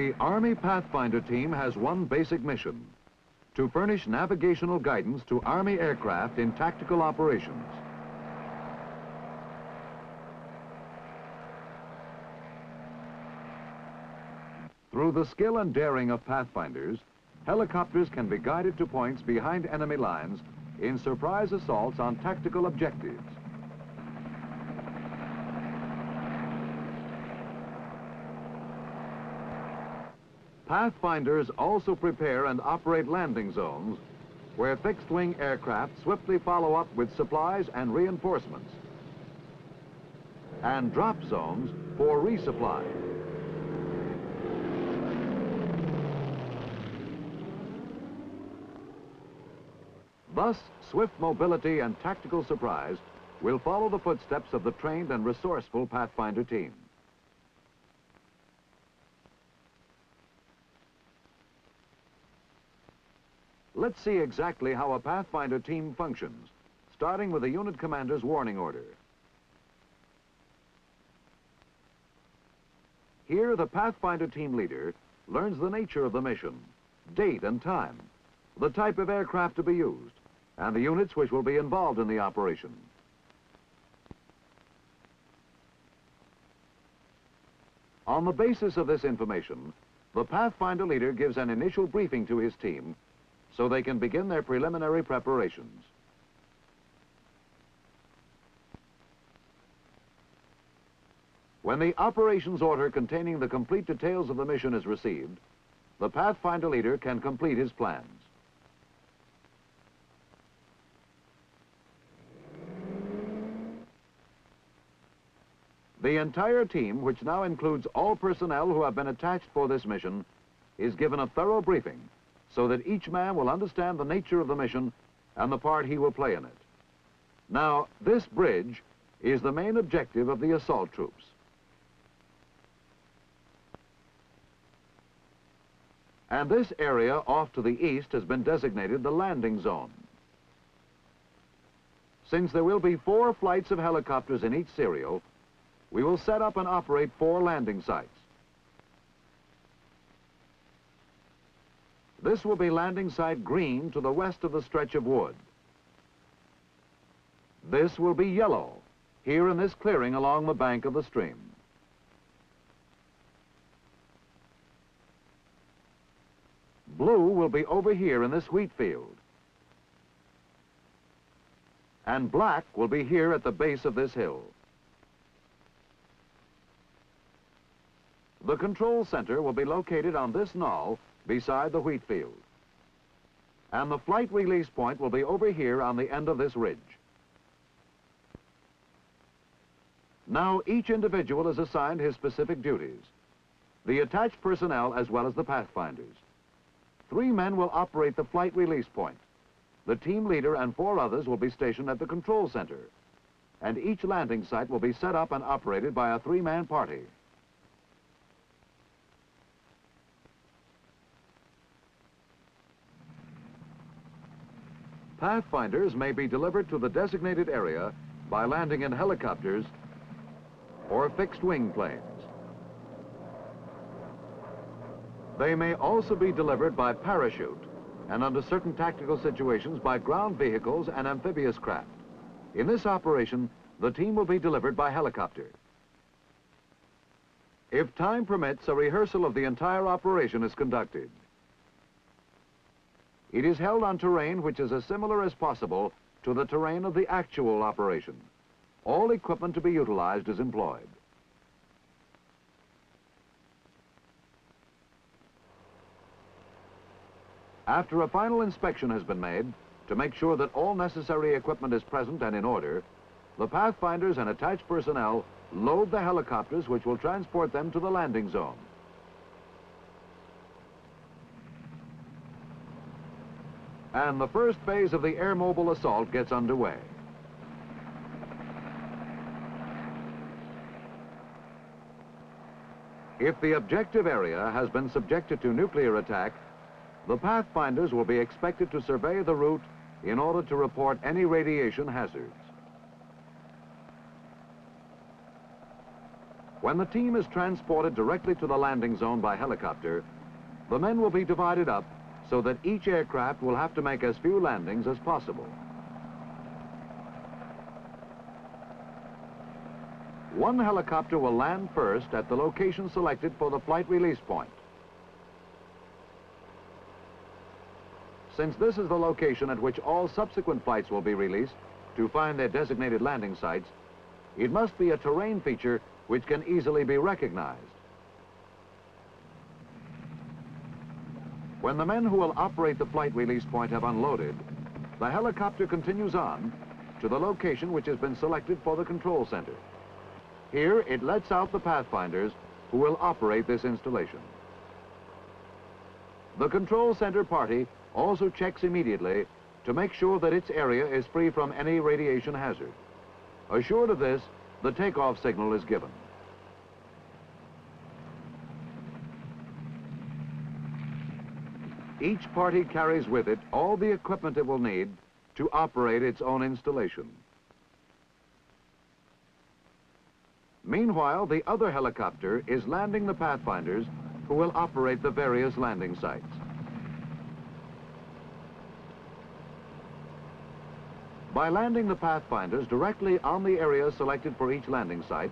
The Army Pathfinder Team has one basic mission: to furnish navigational guidance to Army aircraft in tactical operations. Through the skill and daring of Pathfinders, helicopters can be guided to points behind enemy lines in surprise assaults on tactical objectives. Pathfinders also prepare and operate landing zones where fixed-wing aircraft swiftly follow up with supplies and reinforcements, and drop zones for resupply. Thus, swift mobility and tactical surprise will follow the footsteps of the trained and resourceful Pathfinder team. Let's see exactly how a Pathfinder team functions, starting with the unit commander's warning order. Here, the Pathfinder team leader learns the nature of the mission, date and time, the type of aircraft to be used, and the units which will be involved in the operation. On the basis of this information, the Pathfinder leader gives an initial briefing to his team so they can begin their preliminary preparations. When the operations order containing the complete details of the mission is received, the Pathfinder leader can complete his plans. The entire team, which now includes all personnel who have been attached for this mission, is given a thorough briefing so that each man will understand the nature of the mission and the part he will play in it. Now, this bridge is the main objective of the assault troops. And this area off to the east has been designated the landing zone. Since there will be 4 flights of helicopters in each serial, we will set up and operate 4 landing sites. This will be landing site green to the west of the stretch of wood. This will be yellow, here in this clearing along the bank of the stream. Blue will be over here in this wheat field. And black will be here at the base of this hill. The control center will be located on this knoll beside the wheat field. And the flight release point will be over here on the end of this ridge. Now each individual is assigned his specific duties, the attached personnel as well as the Pathfinders. 3 men will operate the flight release point. The team leader and 4 others will be stationed at the control center, and each landing site will be set up and operated by a 3-man party. Pathfinders may be delivered to the designated area by landing in helicopters or fixed-wing planes. They may also be delivered by parachute and under certain tactical situations by ground vehicles and amphibious craft. In this operation, the team will be delivered by helicopter. If time permits, a rehearsal of the entire operation is conducted. It is held on terrain which is as similar as possible to the terrain of the actual operation. All equipment to be utilized is employed. After a final inspection has been made to make sure that all necessary equipment is present and in order, the Pathfinders and attached personnel load the helicopters which will transport them to the landing zone. And the first phase of the air mobile assault gets underway. If the objective area has been subjected to nuclear attack, the Pathfinders will be expected to survey the route in order to report any radiation hazards. When the team is transported directly to the landing zone by helicopter, the men will be divided up so that each aircraft will have to make as few landings as possible. One helicopter will land first at the location selected for the flight release point. Since this is the location at which all subsequent flights will be released to find their designated landing sites, it must be a terrain feature which can easily be recognized. When the men who will operate the flight release point have unloaded, the helicopter continues on to the location which has been selected for the control center. Here, it lets out the Pathfinders who will operate this installation. The control center party also checks immediately to make sure that its area is free from any radiation hazard. Assured of this, the takeoff signal is given. Each party carries with it all the equipment it will need to operate its own installation. Meanwhile, the other helicopter is landing the Pathfinders who will operate the various landing sites. By landing the Pathfinders directly on the area selected for each landing site,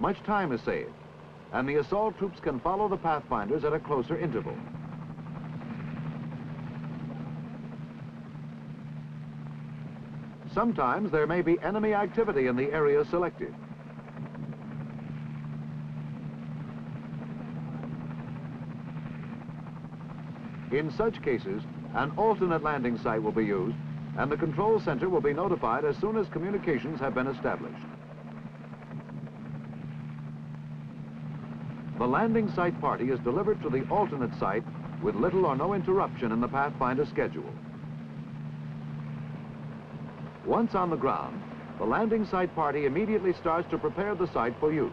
much time is saved, and the assault troops can follow the Pathfinders at a closer interval. Sometimes there may be enemy activity in the area selected. In such cases, an alternate landing site will be used, and the control center will be notified as soon as communications have been established. The landing site party is delivered to the alternate site with little or no interruption in the Pathfinder schedule. Once on the ground, the landing site party immediately starts to prepare the site for use.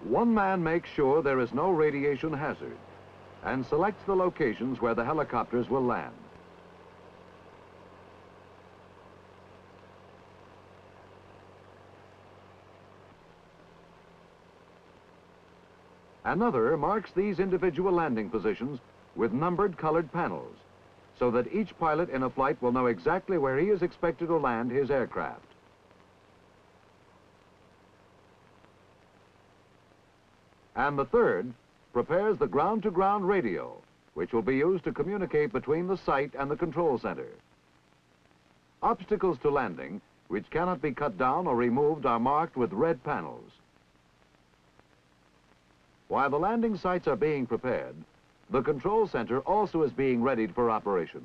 One man makes sure there is no radiation hazard and selects the locations where the helicopters will land. Another marks these individual landing positions with numbered colored panels, so that each pilot in a flight will know exactly where he is expected to land his aircraft. And the third prepares the ground-to-ground radio, which will be used to communicate between the site and the control center. Obstacles to landing, which cannot be cut down or removed, are marked with red panels. While the landing sites are being prepared, the control center also is being readied for operation.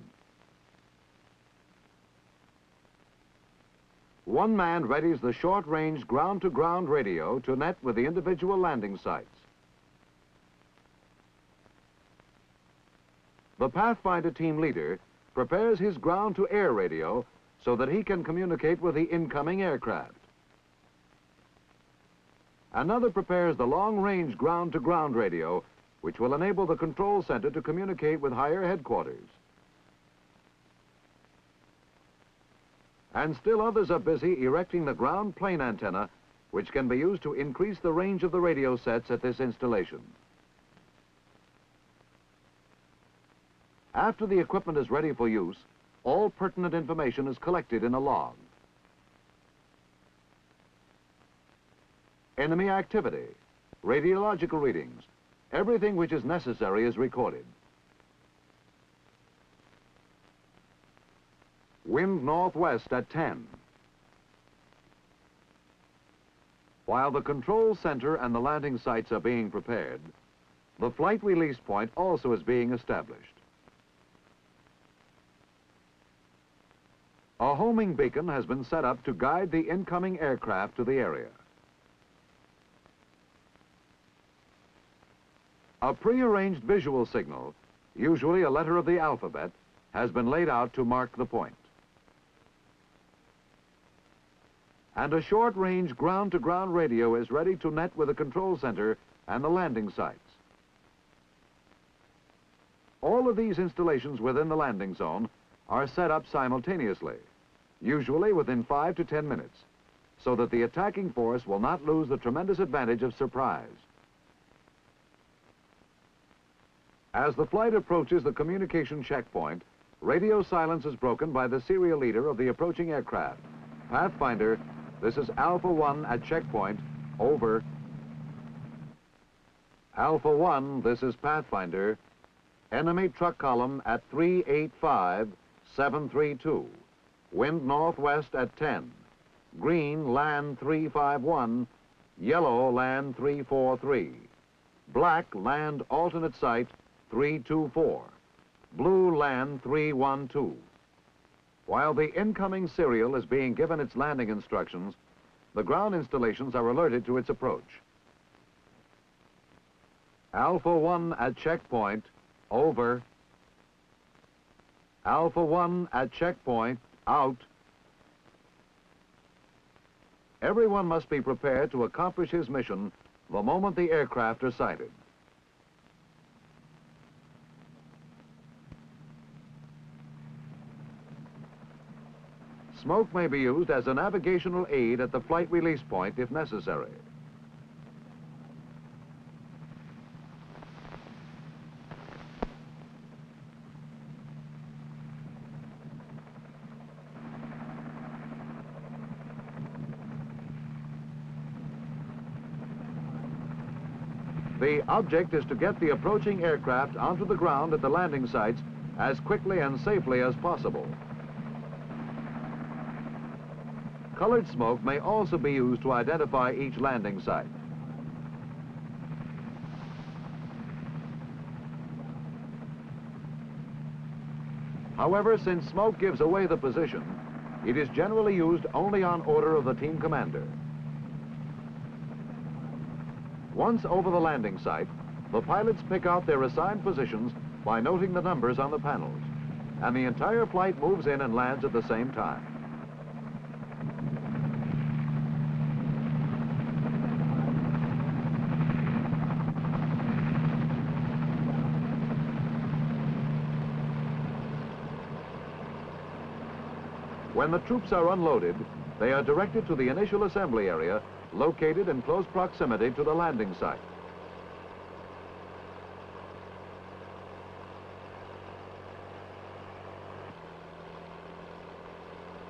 One man readies the short-range ground-to-ground radio to net with the individual landing sites. The Pathfinder team leader prepares his ground-to-air radio so that he can communicate with the incoming aircraft. Another prepares the long-range ground-to-ground radio, which will enable the control center to communicate with higher headquarters. And still others are busy erecting the ground plane antenna, which can be used to increase the range of the radio sets at this installation. After the equipment is ready for use, all pertinent information is collected in a log. Enemy activity, radiological readings, everything which is necessary is recorded. Wind northwest at 10. While the control center and the landing sites are being prepared, the flight release point also is being established. A homing beacon has been set up to guide the incoming aircraft to the area. A prearranged visual signal, usually a letter of the alphabet, has been laid out to mark the point. And a short-range ground-to-ground radio is ready to net with the control center and the landing sites. All of these installations within the landing zone are set up simultaneously. usually within 5 to 10 minutes, so that the attacking force will not lose the tremendous advantage of surprise. As the flight approaches the communication checkpoint, radio silence is broken by the serial leader of the approaching aircraft. Pathfinder, this is Alpha 1 at checkpoint, over. Alpha 1, this is Pathfinder. Enemy truck column at 385-732. Wind northwest at 10. Green, land 351. Yellow, land 343. Black, land alternate site 324. Blue, land 312. While the incoming serial is being given its landing instructions, the ground installations are alerted to its approach. Alpha 1 at checkpoint, over. Alpha 1 at checkpoint, out. Everyone must be prepared to accomplish his mission the moment the aircraft are sighted. Smoke may be used as a navigational aid at the flight release point if necessary. The object is to get the approaching aircraft onto the ground at the landing sites as quickly and safely as possible. Colored smoke may also be used to identify each landing site. However, since smoke gives away the position, it is generally used only on order of the team commander. Once over the landing site, the pilots pick out their assigned positions by noting the numbers on the panels, and the entire flight moves in and lands at the same time. When the troops are unloaded, they are directed to the initial assembly area located in close proximity to the landing site.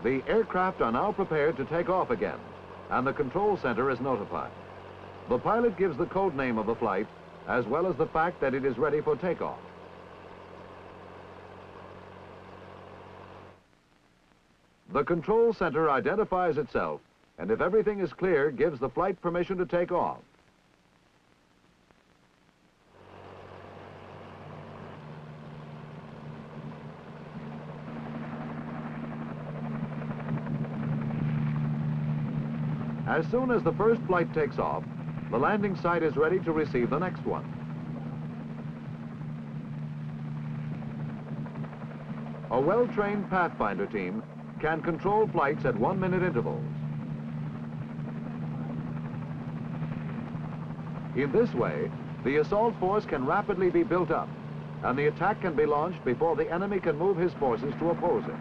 The aircraft are now prepared to take off again, and the control center is notified. The pilot gives the code name of the flight, as well as the fact that it is ready for takeoff. The control center identifies itself, and if everything is clear, gives the flight permission to take off. As soon as the first flight takes off, the landing site is ready to receive the next one. A well-trained Pathfinder team can control flights at 1-minute intervals. In this way, the assault force can rapidly be built up, and the attack can be launched before the enemy can move his forces to oppose it.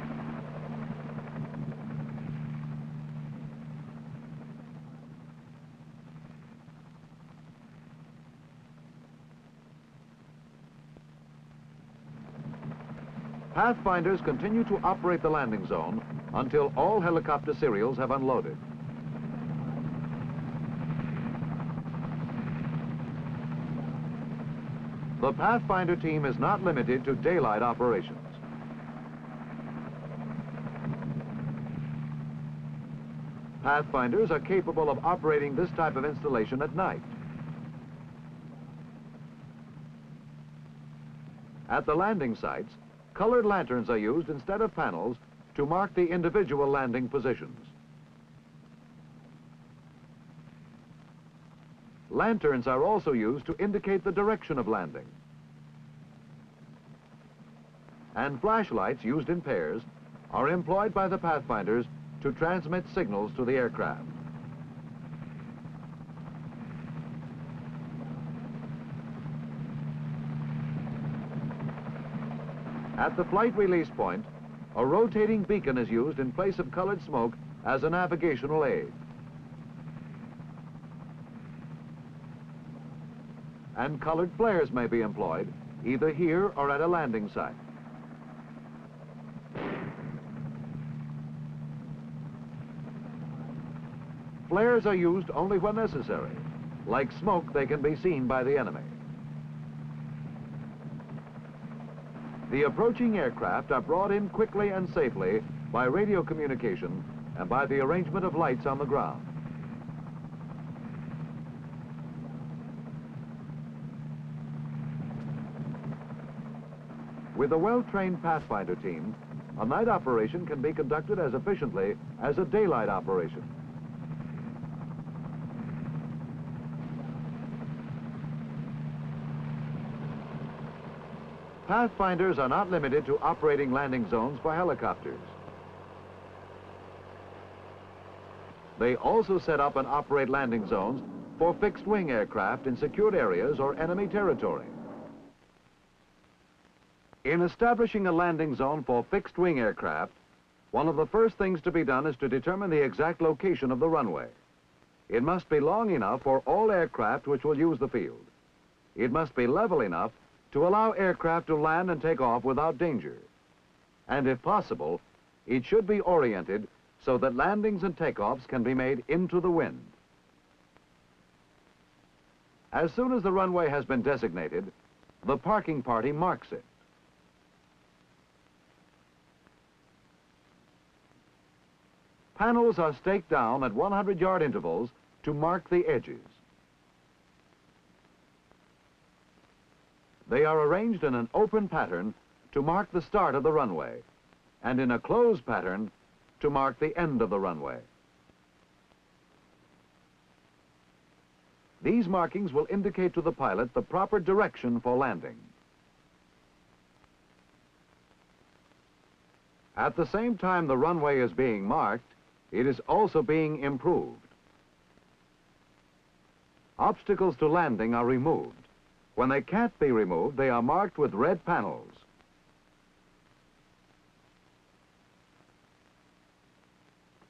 Pathfinders continue to operate the landing zone until all helicopter serials have unloaded. The Pathfinder team is not limited to daylight operations. Pathfinders are capable of operating this type of installation at night. At the landing sites, colored lanterns are used instead of panels to mark the individual landing positions. Lanterns are also used to indicate the direction of landing. And flashlights used in pairs are employed by the Pathfinders to transmit signals to the aircraft. At the flight release point, A rotating beacon is used in place of colored smoke as a navigational aid. And colored flares may be employed, either here or at a landing site. Flares are used only when necessary. Like smoke, they can be seen by the enemy. The approaching aircraft are brought in quickly and safely by radio communication and by the arrangement of lights on the ground. With a well-trained Pathfinder team, a night operation can be conducted as efficiently as a daylight operation. Pathfinders are not limited to operating landing zones for helicopters. They also set up and operate landing zones for fixed-wing aircraft in secured areas or enemy territory. In establishing a landing zone for fixed-wing aircraft, one of the first things to be done is to determine the exact location of the runway. It must be long enough for all aircraft which will use the field. It must be level enough to allow aircraft to land and take off without danger. And if possible, it should be oriented so that landings and takeoffs can be made into the wind. As soon as the runway has been designated, the parking party marks it. Panels are staked down at 100-yard intervals to mark the edges. They are arranged in an open pattern to mark the start of the runway, and in a closed pattern to mark the end of the runway. These markings will indicate to the pilot the proper direction for landing. At the same time the runway is being marked, it is also being improved. Obstacles to landing are removed. When they can't be removed, they are marked with red panels.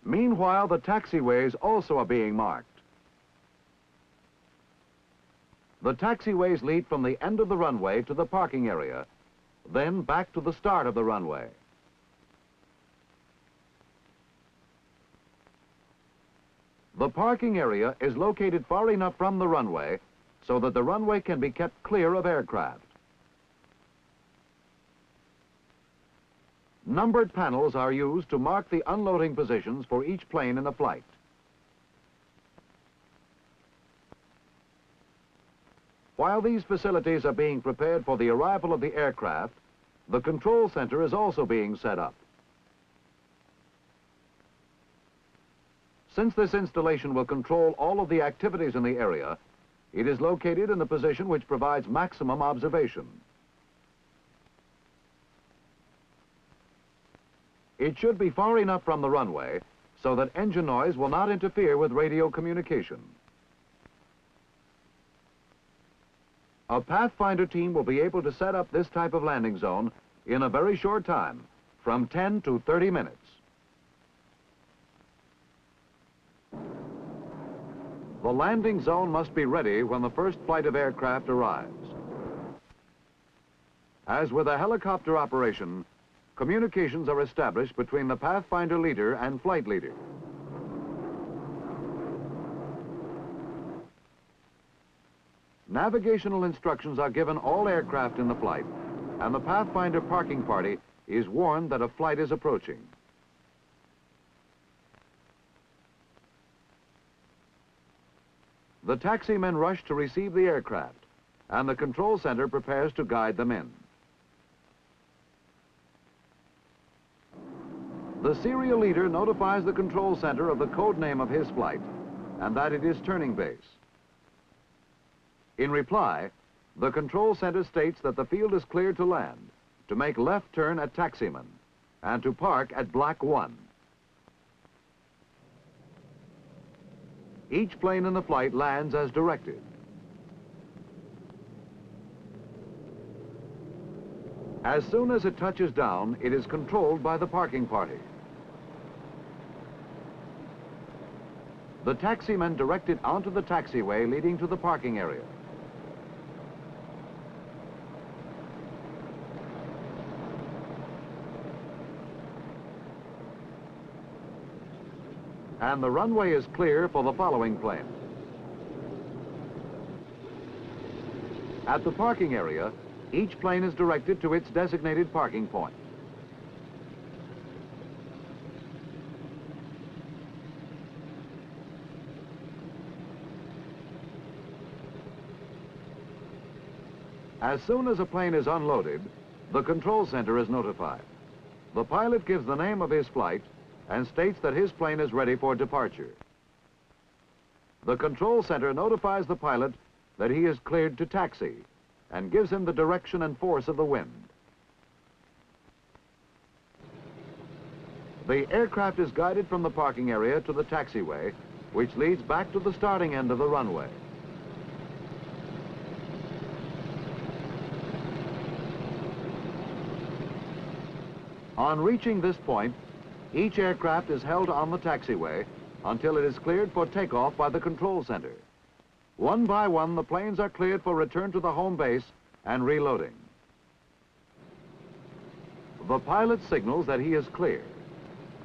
Meanwhile, the taxiways also are being marked. The taxiways lead from the end of the runway to the parking area, then back to the start of the runway. The parking area is located far enough from the runway so that the runway can be kept clear of aircraft. Numbered panels are used to mark the unloading positions for each plane in the flight. While these facilities are being prepared for the arrival of the aircraft, the control center is also being set up. Since this installation will control all of the activities in the area, it is located in a position which provides maximum observation. It should be far enough from the runway so that engine noise will not interfere with radio communication. A Pathfinder team will be able to set up this type of landing zone in a very short time, from 10 to 30 minutes. The landing zone must be ready when the first flight of aircraft arrives. As with a helicopter operation, communications are established between the Pathfinder leader and flight leader. Navigational instructions are given all aircraft in the flight, and the Pathfinder parking party is warned that a flight is approaching. The taximen rush to receive the aircraft, and the control center prepares to guide them in. The serial leader notifies the control center of the code name of his flight and that it is turning base. In reply, the control center states that the field is cleared to land, to make left turn at taximan, and to park at Black 1. Each plane in the flight lands as directed. As soon as it touches down, it is controlled by the parking party. The taximen direct it onto the taxiway leading to the parking area. And the runway is clear for the following plane. At the parking area, each plane is directed to its designated parking point. As soon as a plane is unloaded, the control center is notified. The pilot gives the name of his flight and states that his plane is ready for departure. The control center notifies the pilot that he is cleared to taxi and gives him the direction and force of the wind. The aircraft is guided from the parking area to the taxiway, which leads back to the starting end of the runway. On reaching this point, each aircraft is held on the taxiway until it is cleared for takeoff by the control center. One by one, the planes are cleared for return to the home base and reloading. The pilot signals that he is clear,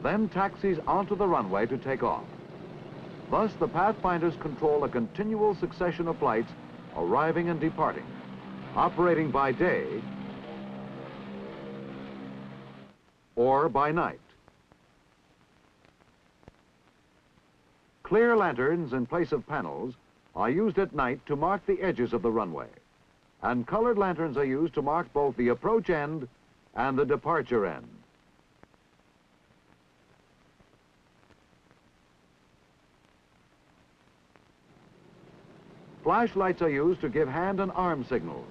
then taxis onto the runway to take off. Thus, the Pathfinders control a continual succession of flights arriving and departing, operating by day or by night. Clear lanterns in place of panels are used at night to mark the edges of the runway, and colored lanterns are used to mark both the approach end and the departure end. Flashlights are used to give hand and arm signals.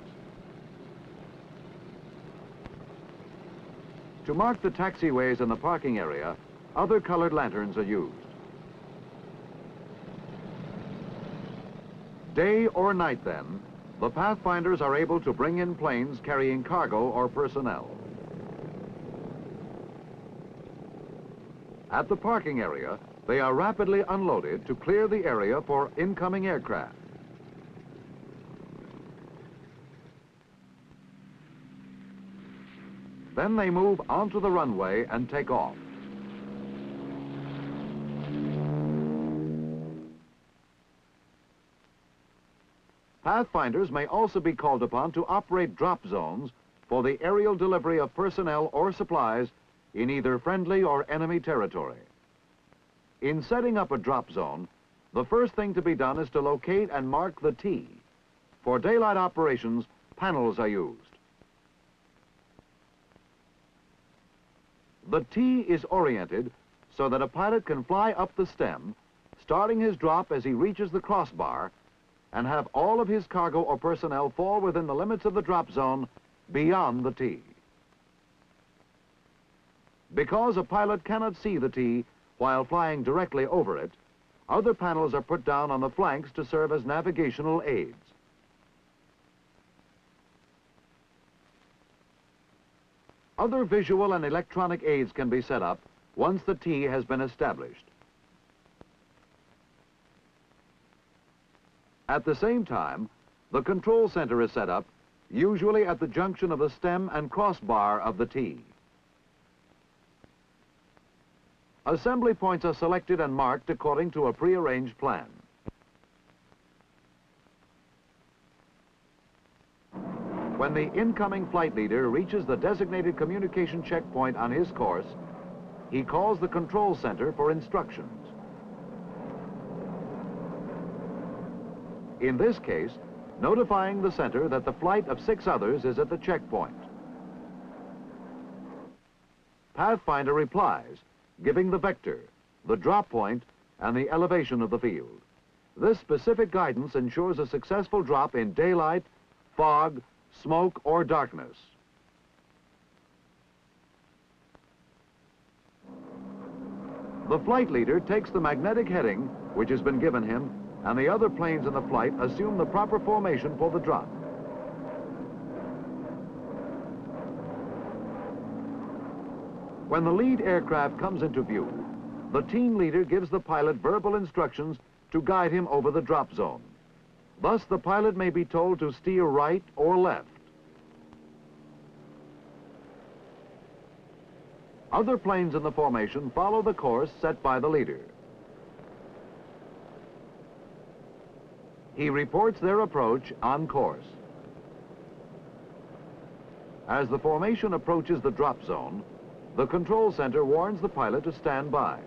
To mark the taxiways in the parking area, other colored lanterns are used. Day or night, then, the Pathfinders are able to bring in planes carrying cargo or personnel. At the parking area, they are rapidly unloaded to clear the area for incoming aircraft. Then they move onto the runway and take off. Pathfinders may also be called upon to operate drop zones for the aerial delivery of personnel or supplies in either friendly or enemy territory. In setting up a drop zone, the first thing to be done is to locate and mark the T. For daylight operations, panels are used. The T is oriented so that a pilot can fly up the stem, starting his drop as he reaches the crossbar, and have all of his cargo or personnel fall within the limits of the drop zone beyond the T. Because a pilot cannot see the T while flying directly over it, other panels are put down on the flanks to serve as navigational aids. Other visual and electronic aids can be set up once the T has been established. At the same time, the control center is set up, usually at the junction of the stem and crossbar of the T. Assembly points are selected and marked according to a prearranged plan. When the incoming flight leader reaches the designated communication checkpoint on his course, he calls the control center for instructions. In this case, notifying the center that the flight of 6 others is at the checkpoint. Pathfinder replies, giving the vector, the drop point, and the elevation of the field. This specific guidance ensures a successful drop in daylight, fog, smoke, or darkness. The flight leader takes the magnetic heading, which has been given him, and the other planes in the flight assume the proper formation for the drop. When the lead aircraft comes into view, the team leader gives the pilot verbal instructions to guide him over the drop zone. Thus, the pilot may be told to steer right or left. Other planes in the formation follow the course set by the leader. He reports their approach on course. As the formation approaches the drop zone, the control center warns the pilot to stand by.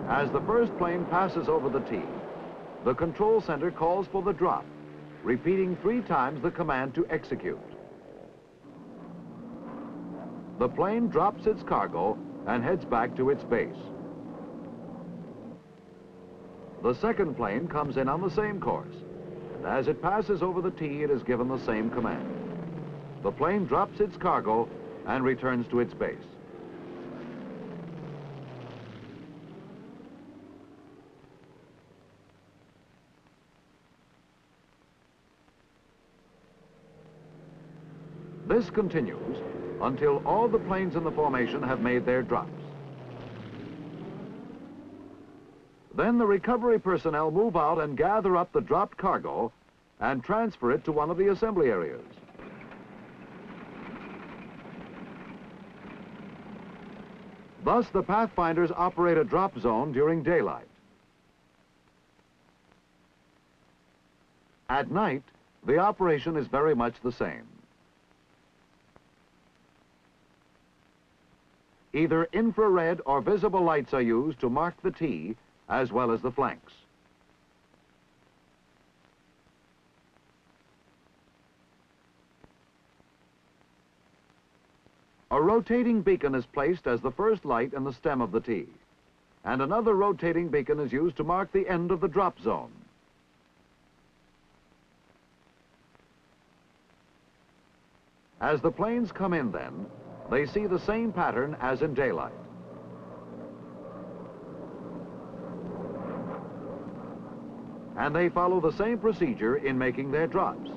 As the first plane passes over the tee, the control center calls for the drop, repeating 3 times the command to execute. The plane drops its cargo and heads back to its base. The second plane comes in on the same course, and as it passes over the tee, it is given the same command. The plane drops its cargo and returns to its base. This continues until all the planes in the formation have made their drops. Then the recovery personnel move out and gather up the dropped cargo and transfer it to one of the assembly areas. Thus, the Pathfinders operate a drop zone during daylight. At night, the operation is very much the same. Either infrared or visible lights are used to mark the tee as well as the flanks. A rotating beacon is placed as the first light in the stem of the tee, and another rotating beacon is used to mark the end of the drop zone. As the planes come in then, they see the same pattern as in daylight. And they follow the same procedure in making their drops.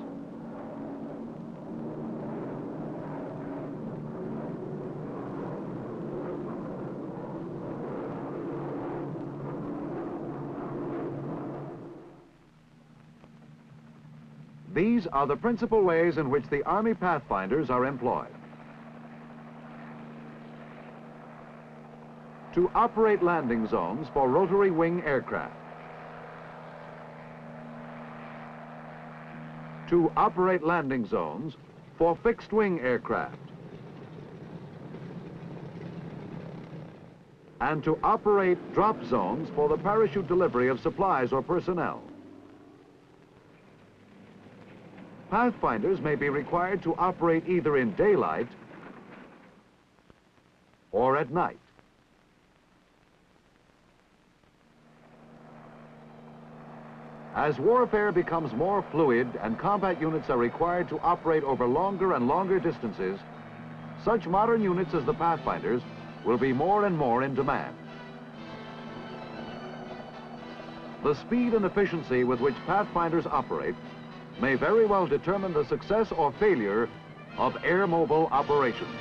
These are the principal ways in which the Army Pathfinders are employed. To operate landing zones for rotary wing aircraft. To operate landing zones for fixed wing aircraft. And to operate drop zones for the parachute delivery of supplies or personnel. Pathfinders may be required to operate either in daylight or at night. As warfare becomes more fluid and combat units are required to operate over longer and longer distances, such modern units as the Pathfinders will be more and more in demand. The speed and efficiency with which Pathfinders operate may very well determine the success or failure of air mobile operations.